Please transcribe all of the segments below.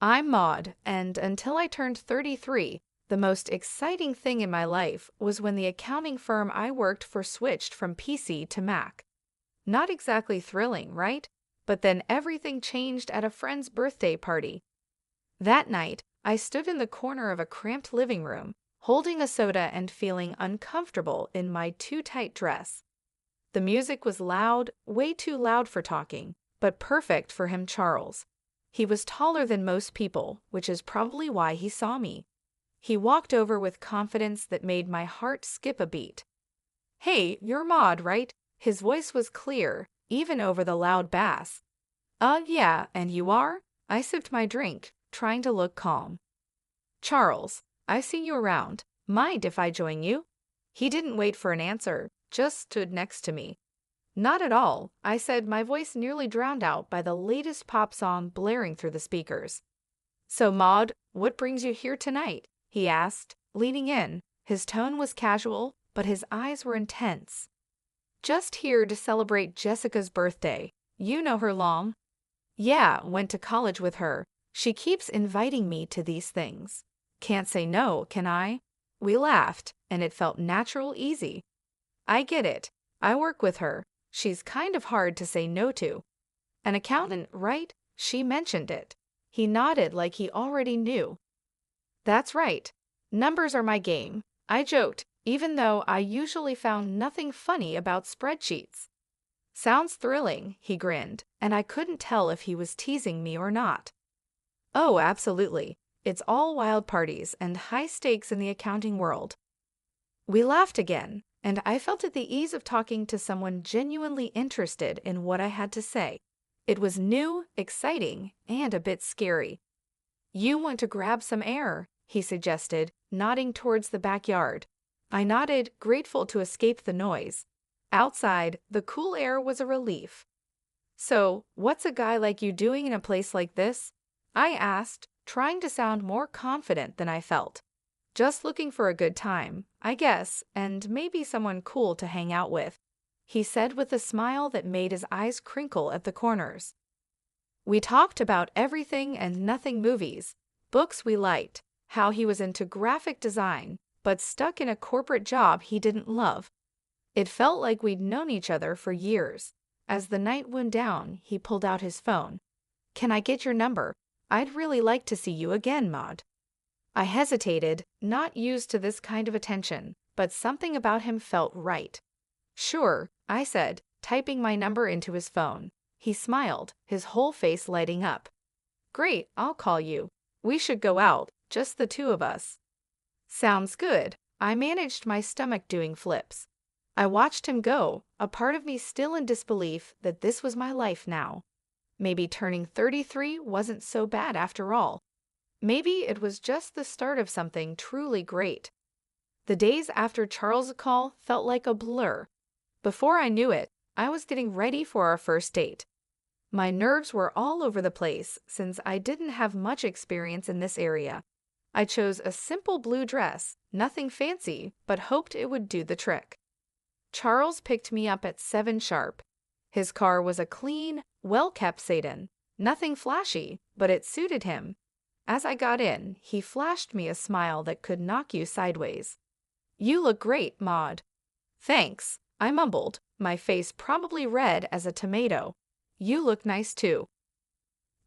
I'm Maud, and until I turned 33, the most exciting thing in my life was when the accounting firm I worked for switched from PC to Mac. Not exactly thrilling, right? But then everything changed at a friend's birthday party. That night, I stood in the corner of a cramped living room, holding a soda and feeling uncomfortable in my too-tight dress. The music was loud, way too loud for talking, but perfect for him, Charles. He was taller than most people, which is probably why he saw me. He walked over with confidence that made my heart skip a beat. "Hey, you're Maud, right?" His voice was clear, even over the loud bass. Yeah, and you are?" I sipped my drink, trying to look calm. "Charles, I see you around. Mind if I join you?" He didn't wait for an answer, just stood next to me. "Not at all," I said, my voice nearly drowned out by the latest pop song blaring through the speakers. "So, Maud, what brings you here tonight?" he asked, leaning in. His tone was casual, but his eyes were intense. "Just here to celebrate Jessica's birthday. You know her long?" "Yeah, went to college with her. She keeps inviting me to these things. Can't say no, can I?" We laughed, and it felt natural, easy. "I get it. I work with her. She's kind of hard to say no to." "An accountant, right?" She mentioned it. He nodded like he already knew. "That's right. Numbers are my game," I joked, even though I usually found nothing funny about spreadsheets. "Sounds thrilling," he grinned, and I couldn't tell if he was teasing me or not. "Oh, absolutely. It's all wild parties and high stakes in the accounting world." We laughed again, and I felt at the ease of talking to someone genuinely interested in what I had to say. It was new, exciting, and a bit scary. "You want to grab some air," he suggested, nodding towards the backyard. I nodded, grateful to escape the noise. Outside, the cool air was a relief. "So, what's a guy like you doing in a place like this?" I asked, trying to sound more confident than I felt. "Just looking for a good time, I guess, and maybe someone cool to hang out with," he said with a smile that made his eyes crinkle at the corners. We talked about everything and nothing: movies, books we liked, how he was into graphic design, but stuck in a corporate job he didn't love. It felt like we'd known each other for years. As the night wound down, he pulled out his phone. "Can I get your number? I'd really like to see you again, Maud." I hesitated, not used to this kind of attention, but something about him felt right. "Sure," I said, typing my number into his phone. He smiled, his whole face lighting up. "Great, I'll call you. We should go out, just the two of us." "Sounds good." I managed my stomach doing flips. I watched him go, a part of me still in disbelief that this was my life now. Maybe turning 33 wasn't so bad after all. Maybe it was just the start of something truly great. The days after Charles' call felt like a blur. Before I knew it, I was getting ready for our first date. My nerves were all over the place since I didn't have much experience in this area. I chose a simple blue dress, nothing fancy, but hoped it would do the trick. Charles picked me up at 7 sharp. His car was a clean, well-kept sedan. Nothing flashy, but it suited him. As I got in, he flashed me a smile that could knock you sideways. "You look great, Maud." "Thanks," I mumbled, my face probably red as a tomato. "You look nice too."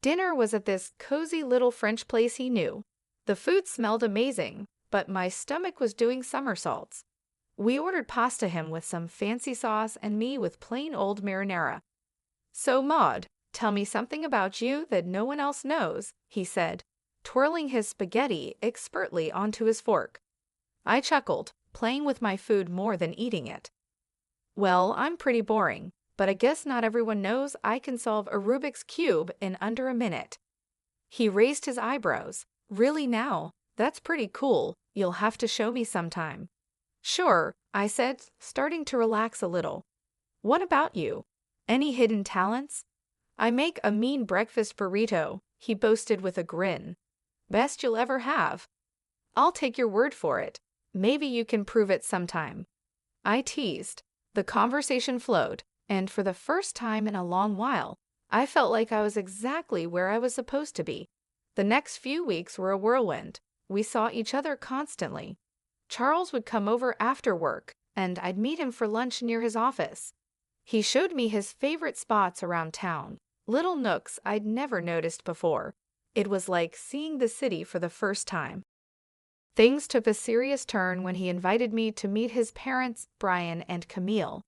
Dinner was at this cozy little French place he knew. The food smelled amazing, but my stomach was doing somersaults. We ordered pasta, him with some fancy sauce and me with plain old marinara. "So, Maud, tell me something about you that no one else knows," he said, twirling his spaghetti expertly onto his fork. I chuckled, playing with my food more than eating it. "Well, I'm pretty boring, but I guess not everyone knows I can solve a Rubik's Cube in under a minute." He raised his eyebrows. "Really now? That's pretty cool. You'll have to show me sometime." "Sure," I said, starting to relax a little. "What about you? Any hidden talents?" "I make a mean breakfast burrito," he boasted with a grin. "Best you'll ever have." "I'll take your word for it. Maybe you can prove it sometime." I teased. The conversation flowed, and for the first time in a long while, I felt like I was exactly where I was supposed to be. The next few weeks were a whirlwind. We saw each other constantly. Charles would come over after work, and I'd meet him for lunch near his office. He showed me his favorite spots around town, little nooks I'd never noticed before. It was like seeing the city for the first time. Things took a serious turn when he invited me to meet his parents, Brian and Camille.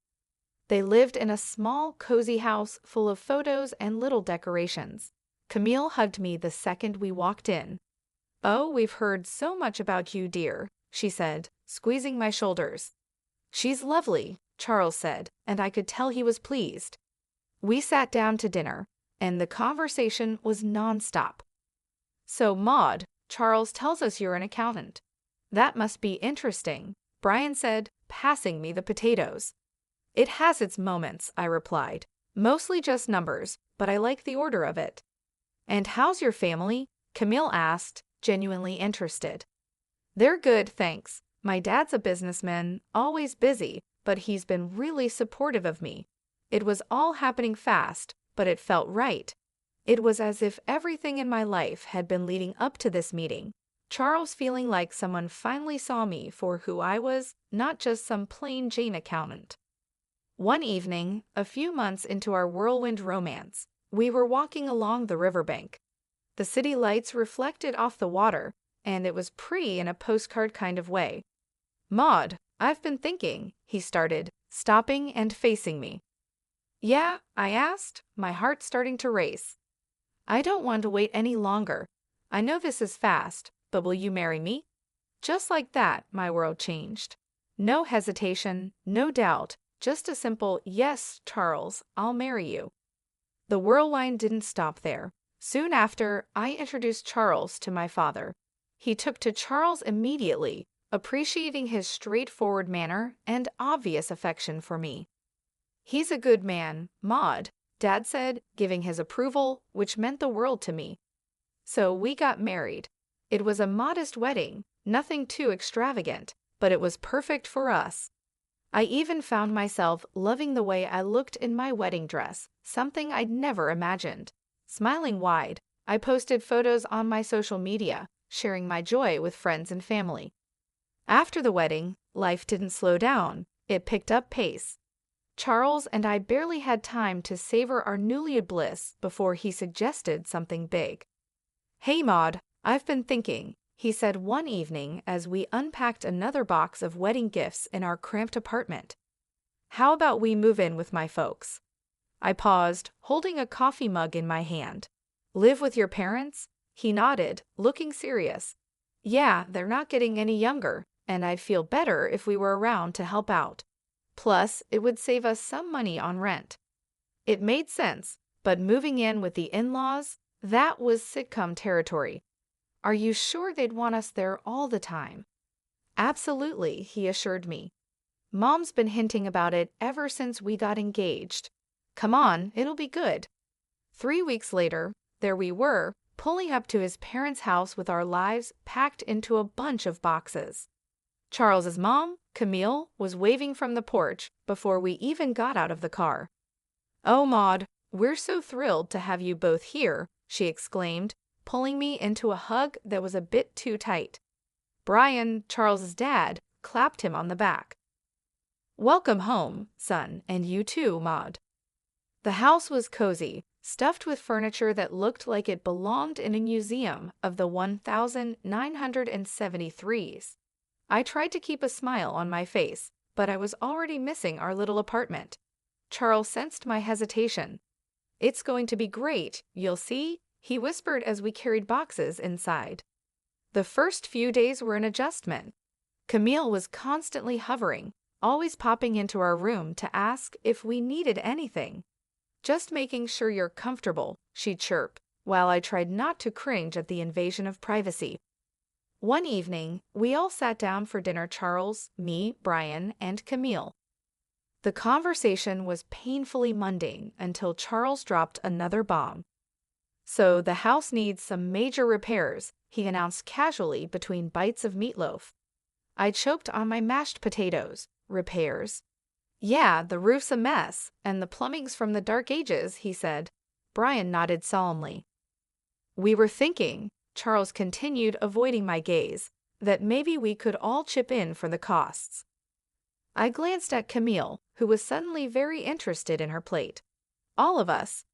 They lived in a small, cozy house full of photos and little decorations. Camille hugged me the second we walked in. "Oh, we've heard so much about you, dear," she said, squeezing my shoulders. "She's lovely," Charles said, and I could tell he was pleased. We sat down to dinner, and the conversation was nonstop. "So, Maud, Charles tells us you're an accountant. That must be interesting," Brian said, passing me the potatoes. "It has its moments," I replied. "Mostly just numbers, but I like the order of it." "And how's your family?" Camille asked, genuinely interested. "They're good, thanks. My dad's a businessman, always busy, but he's been really supportive of me. It was all happening fast, but it felt right. It was as if everything in my life had been leading up to this meeting. Charles feeling like someone finally saw me for who I was, not just some plain Jane accountant." One evening, a few months into our whirlwind romance, we were walking along the riverbank. The city lights reflected off the water, and it was pretty in a postcard kind of way. "Maud, I've been thinking," he started, stopping and facing me. "Yeah?" I asked, my heart starting to race. "I don't want to wait any longer. I know this is fast, but will you marry me?" Just like that, my world changed. No hesitation, no doubt, just a simple, "Yes, Charles, I'll marry you." The whirlwind didn't stop there. Soon after, I introduced Charles to my father. He took to Charles immediately, appreciating his straightforward manner and obvious affection for me. "He's a good man, Maud," Dad said, giving his approval, which meant the world to me. So we got married. It was a modest wedding, nothing too extravagant, but it was perfect for us. I even found myself loving the way I looked in my wedding dress, something I'd never imagined. Smiling wide, I posted photos on my social media, sharing my joy with friends and family. After the wedding, life didn't slow down, it picked up pace. Charles and I barely had time to savor our newly bliss before he suggested something big. "Hey Maud, I've been thinking," he said one evening as we unpacked another box of wedding gifts in our cramped apartment. "How about we move in with my folks?" I paused, holding a coffee mug in my hand. "Live with your parents?" He nodded, looking serious. "Yeah, they're not getting any younger, and I'd feel better if we were around to help out. Plus, it would save us some money on rent." It made sense, but moving in with the in-laws, that was sitcom territory. "Are you sure they'd want us there all the time?" "Absolutely," he assured me. "Mom's been hinting about it ever since we got engaged. Come on, it'll be good." 3 weeks later, there we were, pulling up to his parents' house with our lives packed into a bunch of boxes. Charles's mom, Camille, was waving from the porch before we even got out of the car. "Oh, Maud, we're so thrilled to have you both here," she exclaimed, pulling me into a hug that was a bit too tight. Brian, Charles's dad, clapped him on the back. "Welcome home, son, and you too, Maud." The house was cozy, stuffed with furniture that looked like it belonged in a museum of the 1973s. I tried to keep a smile on my face, but I was already missing our little apartment. Charles sensed my hesitation. "It's going to be great, you'll see," he whispered as we carried boxes inside. The first few days were an adjustment. Camille was constantly hovering, always popping into our room to ask if we needed anything. "Just making sure you're comfortable," she'd chirp, while I tried not to cringe at the invasion of privacy. One evening, we all sat down for dinner, Charles, me, Brian, and Camille. The conversation was painfully mundane until Charles dropped another bomb. "So the house needs some major repairs," he announced casually between bites of meatloaf. I choked on my mashed potatoes. "Repairs?" "Yeah, the roof's a mess, and the plumbing's from the dark ages," he said. Brian nodded solemnly. "We were thinking," Charles continued, avoiding my gaze, that maybe we could all chip in for the costs. I glanced at Camille, who was suddenly very interested in her plate. All of us.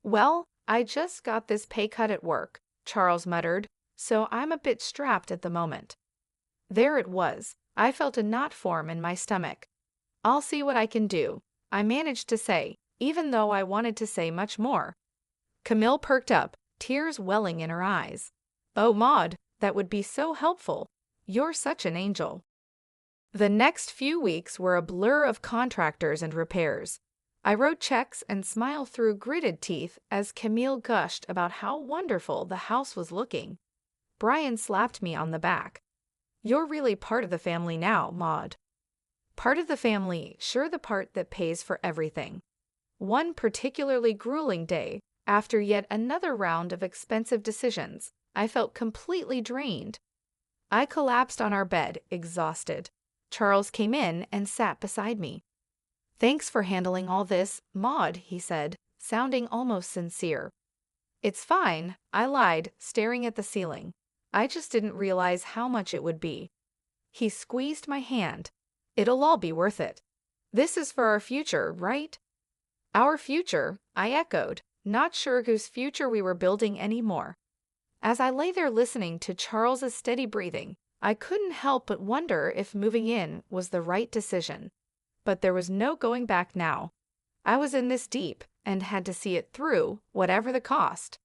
Well, I just got this pay cut at work, Charles muttered, so I'm a bit strapped at the moment. There it was. I felt a knot form in my stomach. I'll see what I can do, I managed to say, even though I wanted to say much more. Camille perked up, tears welling in her eyes. Oh, Maud, that would be so helpful. You're such an angel. The next few weeks were a blur of contractors and repairs. I wrote checks and smiled through gritted teeth as Camille gushed about how wonderful the house was looking. Brian slapped me on the back. You're really part of the family now, Maud. Part of the family, sure, the part that pays for everything. One particularly grueling day, after yet another round of expensive decisions, I felt completely drained. I collapsed on our bed, exhausted. Charles came in and sat beside me. Thanks for handling all this, Maud, he said, sounding almost sincere. It's fine, I lied, staring at the ceiling. I just didn't realize how much it would be. He squeezed my hand. It'll all be worth it. This is for our future, right? Our future, I echoed, not sure whose future we were building anymore. As I lay there listening to Charles's steady breathing, I couldn't help but wonder if moving in was the right decision. But there was no going back now. I was in this deep and had to see it through, whatever the cost.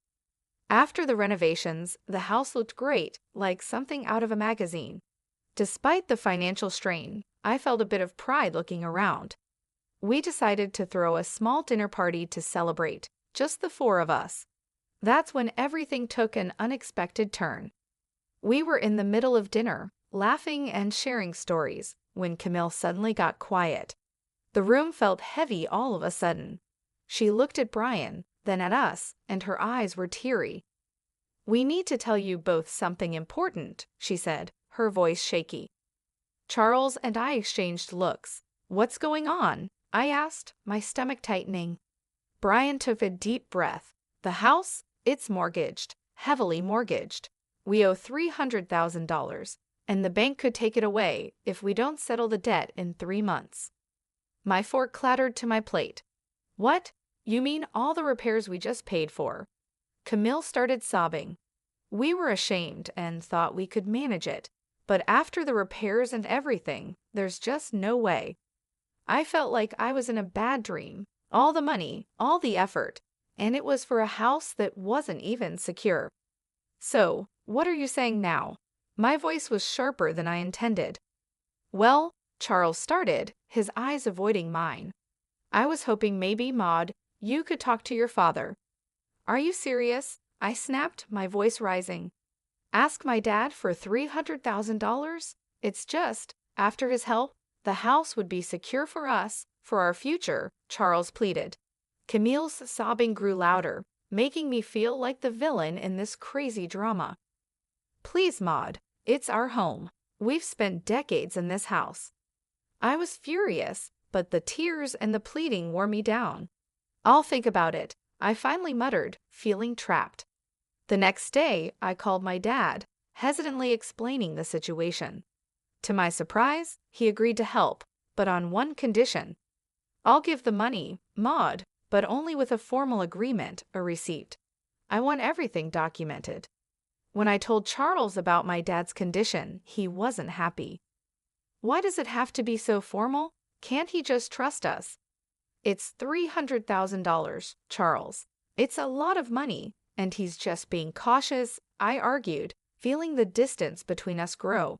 After the renovations, the house looked great, like something out of a magazine. Despite the financial strain, I felt a bit of pride looking around. We decided to throw a small dinner party to celebrate, just the four of us. That's when everything took an unexpected turn. We were in the middle of dinner, laughing and sharing stories, when Camille suddenly got quiet. The room felt heavy all of a sudden. She looked at Brian, then at us, and her eyes were teary. We need to tell you both something important, she said, her voice shaky. Charles and I exchanged looks. What's going on? I asked, my stomach tightening. Brian took a deep breath. The house? It's mortgaged, heavily mortgaged. We owe $300,000, and the bank could take it away if we don't settle the debt in 3 months. My fork clattered to my plate. What? You mean all the repairs we just paid for? Camille started sobbing. We were ashamed and thought we could manage it, but after the repairs and everything, there's just no way. I felt like I was in a bad dream. All the money, all the effort, and it was for a house that wasn't even secure. So, what are you saying now? My voice was sharper than I intended. Well, Charles started, his eyes avoiding mine. I was hoping maybe, Maud, you could talk to your father. Are you serious? I snapped, my voice rising. Ask my dad for $300,000? It's just, after his help, the house would be secure for us, for our future, Charles pleaded. Camille's sobbing grew louder, making me feel like the villain in this crazy drama. Please, Maud, it's our home. We've spent decades in this house. I was furious, but the tears and the pleading wore me down. I'll think about it, I finally muttered, feeling trapped. The next day, I called my dad, hesitantly explaining the situation. To my surprise, he agreed to help, but on one condition. I'll give the money, Maud, but only with a formal agreement, a receipt. I want everything documented. When I told Charles about my dad's condition, he wasn't happy. Why does it have to be so formal? Can't he just trust us? It's $300,000, Charles. It's a lot of money, and he's just being cautious, I argued, feeling the distance between us grow.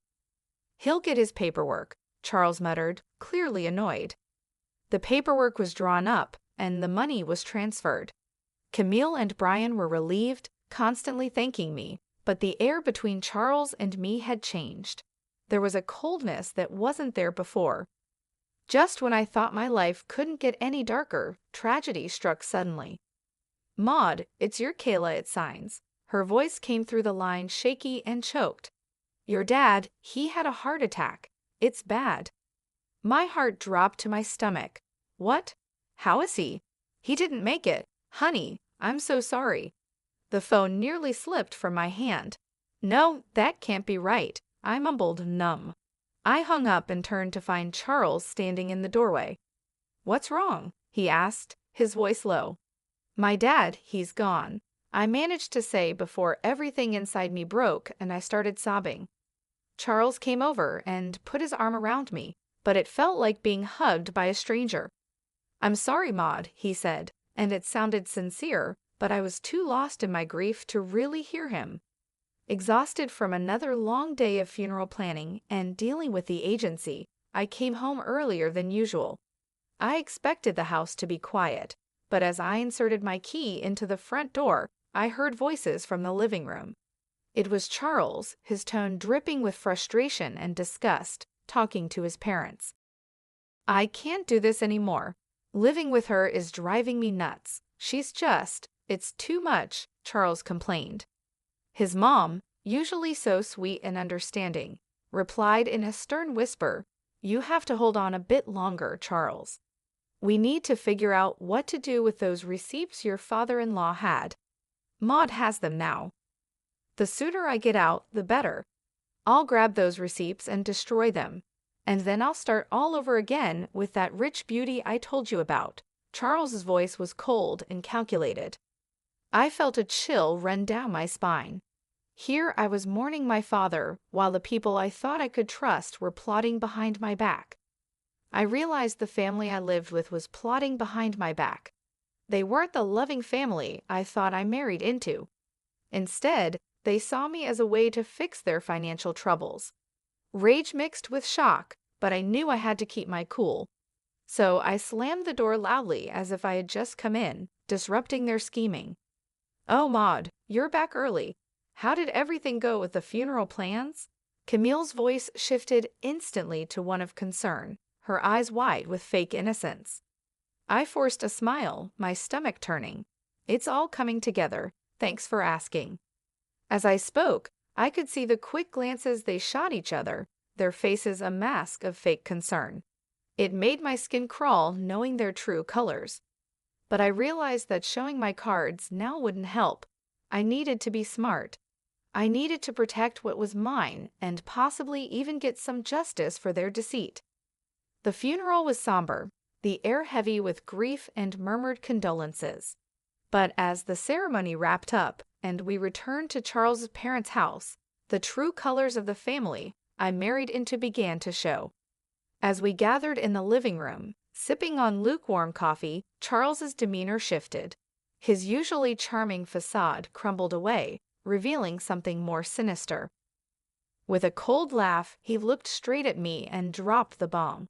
He'll get his paperwork, Charles muttered, clearly annoyed. The paperwork was drawn up, and the money was transferred. Camille and Brian were relieved, constantly thanking me, but the air between Charles and me had changed. There was a coldness that wasn't there before. Just when I thought my life couldn't get any darker, tragedy struck suddenly. Maud, it's your Kayla, it signs. Her voice came through the line shaky and choked. Your dad, he had a heart attack. It's bad. My heart dropped to my stomach. What? How is he? He didn't make it. Honey, I'm so sorry. The phone nearly slipped from my hand. No, that can't be right, I mumbled, numb. I hung up and turned to find Charles standing in the doorway. "What's wrong?" he asked, his voice low. "My dad, he's gone," I managed to say before everything inside me broke and I started sobbing. Charles came over and put his arm around me, but it felt like being hugged by a stranger. "I'm sorry, Maud," he said, and it sounded sincere, but I was too lost in my grief to really hear him. Exhausted from another long day of funeral planning and dealing with the agency, I came home earlier than usual. I expected the house to be quiet, but as I inserted my key into the front door, I heard voices from the living room. It was Charles, his tone dripping with frustration and disgust, talking to his parents. "I can't do this anymore. Living with her is driving me nuts. It's too much," Charles complained. His mom, usually so sweet and understanding, replied in a stern whisper, "You have to hold on a bit longer, Charles. We need to figure out what to do with those receipts your father-in-law had. Maud has them now. The sooner I get out, the better. I'll grab those receipts and destroy them, and then I'll start all over again with that rich beauty I told you about." Charles's voice was cold and calculated. I felt a chill run down my spine. Here I was mourning my father, while the people I thought I could trust were plotting behind my back. I realized the family I lived with was plotting behind my back. They weren't the loving family I thought I married into. Instead, they saw me as a way to fix their financial troubles. Rage mixed with shock, but I knew I had to keep my cool. So I slammed the door loudly as if I had just come in, disrupting their scheming. "Oh, Maud, you're back early. How did everything go with the funeral plans?" Camille's voice shifted instantly to one of concern, her eyes wide with fake innocence. I forced a smile, my stomach turning. "It's all coming together. Thanks for asking." As I spoke, I could see the quick glances they shot each other, their faces a mask of fake concern. It made my skin crawl knowing their true colors. But I realized that showing my cards now wouldn't help. I needed to be smart. I needed to protect what was mine and possibly even get some justice for their deceit. The funeral was somber, the air heavy with grief and murmured condolences. But as the ceremony wrapped up and we returned to Charles's parents' house, the true colors of the family I married into began to show. As we gathered in the living room, sipping on lukewarm coffee, Charles's demeanor shifted. His usually charming facade crumbled away, revealing something more sinister. With a cold laugh, he looked straight at me and dropped the bomb.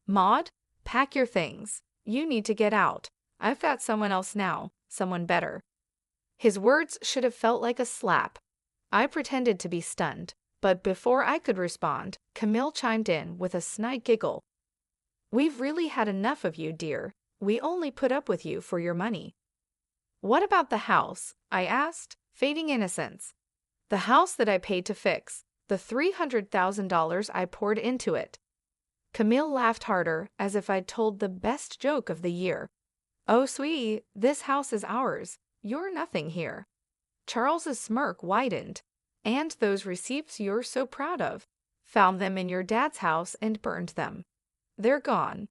"Maud, pack your things. You need to get out. I've got someone else now, someone better." His words should have felt like a slap. I pretended to be stunned, but before I could respond, Camille chimed in with a snide giggle. "We've really had enough of you, dear. We only put up with you for your money." "What about the house?" I asked, fading innocence. "The house that I paid to fix, the $300,000 I poured into it." Camille laughed harder, as if I'd told the best joke of the year. "Oh, sweetie, this house is ours. You're nothing here." Charles's smirk widened. "And those receipts you're so proud of. Found them in your dad's house and burned them. They're gone."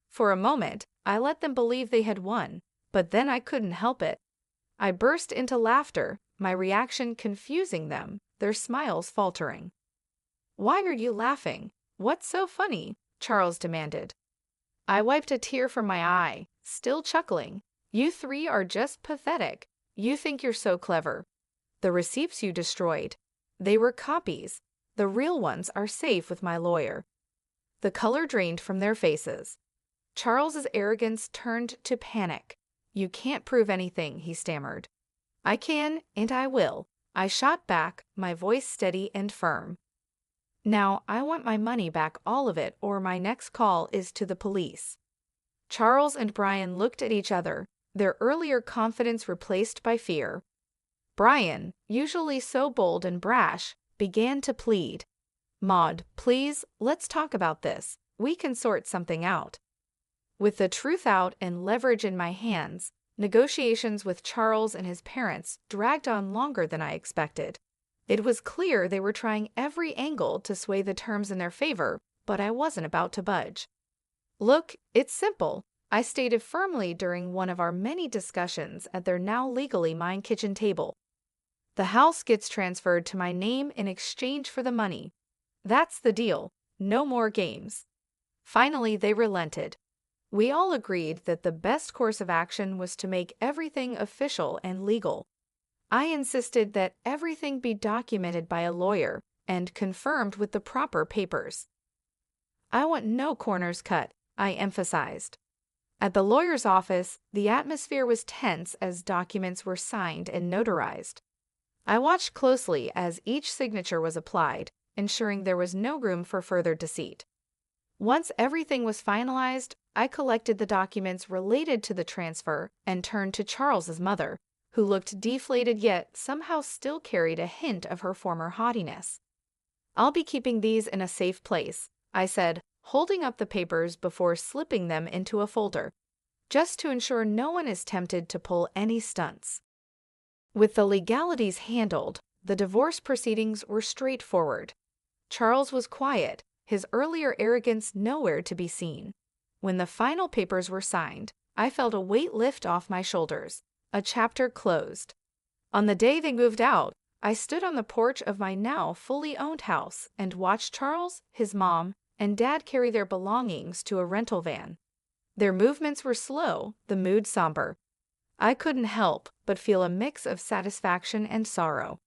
For a moment, I let them believe they had won, but then I couldn't help it. I burst into laughter, my reaction confusing them, their smiles faltering. "Why are you laughing? What's so funny?" Charles demanded. I wiped a tear from my eye, still chuckling. "You three are just pathetic. You think you're so clever. The receipts you destroyed, they were copies. The real ones are safe with my lawyer." The color drained from their faces. Charles's arrogance turned to panic. "You can't prove anything," he stammered. "I can, and I will," I shot back, my voice steady and firm. "Now, I want my money back, all of it, or my next call is to the police." Charles and Brian looked at each other, their earlier confidence replaced by fear. Brian, usually so bold and brash, began to plead. "Maud, please, let's talk about this. We can sort something out." With the truth out and leverage in my hands, Negotiations with Charles and his parents dragged on longer than I expected. It was clear they were trying every angle to sway the terms in their favor, but I wasn't about to budge. "Look, it's simple," I stated firmly during one of our many discussions at their now legally mine kitchen table. "The house gets transferred to my name in exchange for the money. That's the deal. No more games." Finally, they relented. We all agreed that the best course of action was to make everything official and legal. I insisted that everything be documented by a lawyer and confirmed with the proper papers. "I want no corners cut," I emphasized. At the lawyer's office, the atmosphere was tense as documents were signed and notarized. I watched closely as each signature was applied, ensuring there was no room for further deceit. Once everything was finalized, I collected the documents related to the transfer and turned to Charles's mother, who looked deflated yet somehow still carried a hint of her former haughtiness. "I'll be keeping these in a safe place," I said, holding up the papers before slipping them into a folder, just to ensure no one is tempted to pull any stunts. With the legalities handled, the divorce proceedings were straightforward. Charles was quiet, his earlier arrogance nowhere to be seen. When the final papers were signed, I felt a weight lift off my shoulders, a chapter closed. On the day they moved out, I stood on the porch of my now fully owned house and watched Charles, his mom, and Dad carry their belongings to a rental van. Their movements were slow, the mood somber. I couldn't help but feel a mix of satisfaction and sorrow.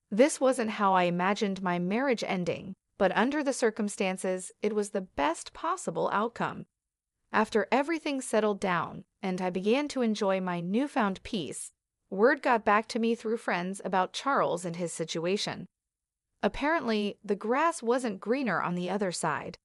This wasn't how I imagined my marriage ending, but under the circumstances, it was the best possible outcome. After everything settled down and I began to enjoy my newfound peace, word got back to me through friends about Charles and his situation. Apparently, the grass wasn't greener on the other side.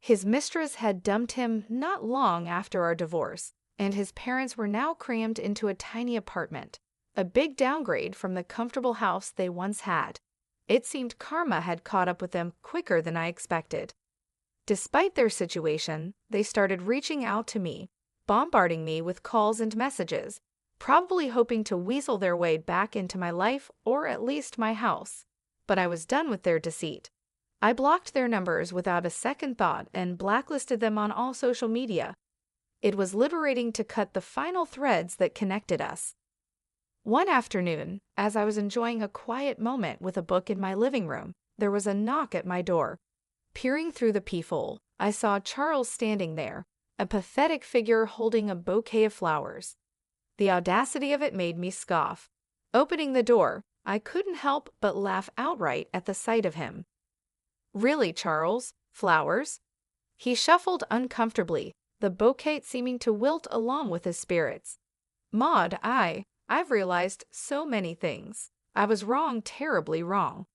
His mistress had dumped him not long after our divorce, and his parents were now crammed into a tiny apartment, a big downgrade from the comfortable house they once had. It seemed karma had caught up with them quicker than I expected. Despite their situation, they started reaching out to me, bombarding me with calls and messages, probably hoping to weasel their way back into my life or at least my house. But I was done with their deceit. I blocked their numbers without a second thought and blacklisted them on all social media. It was liberating to cut the final threads that connected us. One afternoon, as I was enjoying a quiet moment with a book in my living room, there was a knock at my door. Peering through the peephole, I saw Charles standing there, a pathetic figure holding a bouquet of flowers. The audacity of it made me scoff. Opening the door, I couldn't help but laugh outright at the sight of him. "Really, Charles? Flowers?" He shuffled uncomfortably, the bouquet seeming to wilt along with his spirits. "Maud, I've realized so many things. I was wrong, terribly wrong.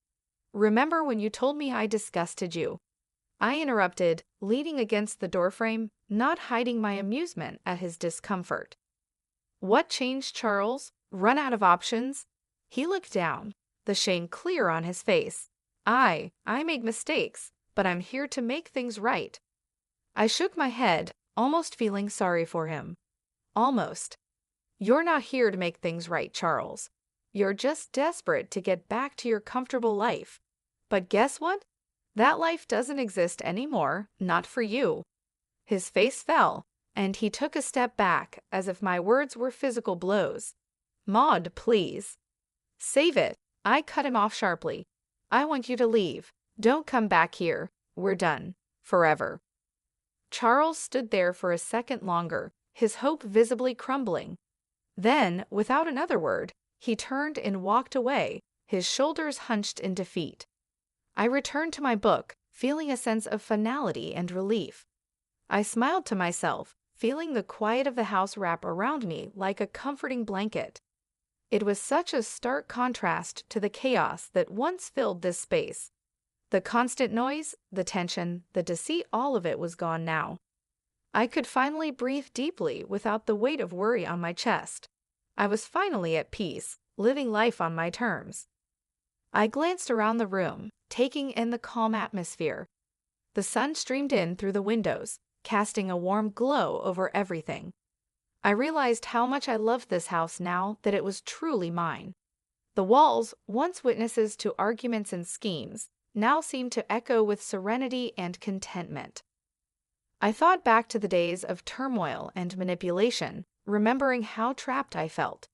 Remember when you told me I disgusted you?" I interrupted, leaning against the doorframe, not hiding my amusement at his discomfort. "What changed, Charles? Run out of options?" He looked down, the shame clear on his face. I made mistakes, but I'm here to make things right." I shook my head, almost feeling sorry for him. "Almost. You're not here to make things right, Charles. You're just desperate to get back to your comfortable life. But guess what? That life doesn't exist anymore, not for you." His face fell, and he took a step back as if my words were physical blows. "Maud, please." "Save it." I cut him off sharply. "I want you to leave. Don't come back here. We're done. Forever." Charles stood there for a second longer, his hope visibly crumbling. Then, without another word, he turned and walked away, his shoulders hunched in defeat. I returned to my book, feeling a sense of finality and relief. I smiled to myself, feeling the quiet of the house wrap around me like a comforting blanket. It was such a stark contrast to the chaos that once filled this space. The constant noise, the tension, the deceit, all of it was gone now. I could finally breathe deeply without the weight of worry on my chest. I was finally at peace, living life on my terms. I glanced around the room, taking in the calm atmosphere. The sun streamed in through the windows, casting a warm glow over everything. I realized how much I loved this house now that it was truly mine. The walls, once witnesses to arguments and schemes, now seemed to echo with serenity and contentment. I thought back to the days of turmoil and manipulation, remembering how trapped I felt.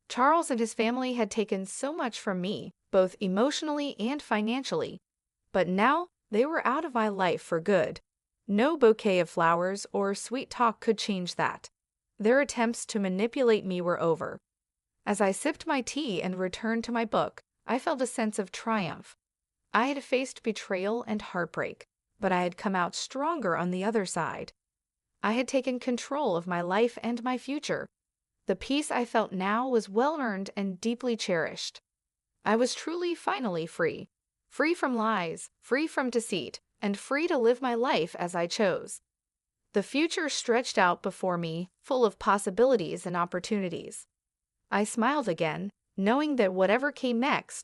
Charles and his family had taken so much from me, both emotionally and financially, but now they were out of my life for good. No bouquet of flowers or sweet talk could change that. Their attempts to manipulate me were over. As I sipped my tea and returned to my book, I felt a sense of triumph. I had faced betrayal and heartbreak, but I had come out stronger on the other side. I had taken control of my life and my future. The peace I felt now was well-earned and deeply cherished. I was truly finally free. Free from lies, free from deceit, and free to live my life as I chose. The future stretched out before me, full of possibilities and opportunities. I smiled again, knowing that whatever came next